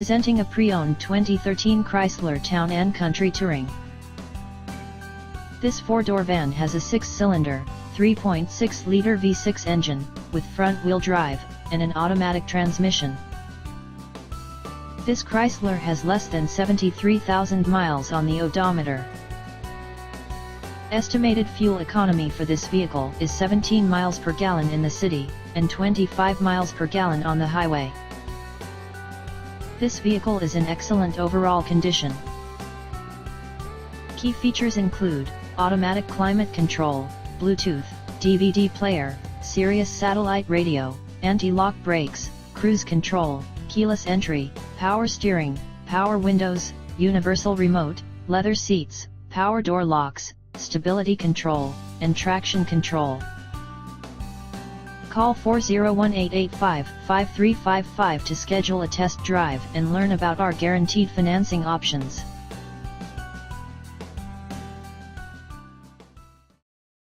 Presenting a pre-owned 2013 Chrysler Town & Country Touring. This four-door van has a six-cylinder, 3.6-liter V6 engine, with front-wheel drive, and an automatic transmission. This Chrysler has less than 73,000 miles on the odometer. Estimated fuel economy for this vehicle is 17 miles per gallon in the city, and 25 miles per gallon on the highway. This vehicle is in excellent overall condition. Key features include automatic climate control, Bluetooth, DVD player, Sirius satellite radio, anti-lock brakes, cruise control, keyless entry, power steering, power windows, universal remote, leather seats, power door locks, stability control, and traction control. Call 401-885-5355 to schedule a test drive and learn about our guaranteed financing options.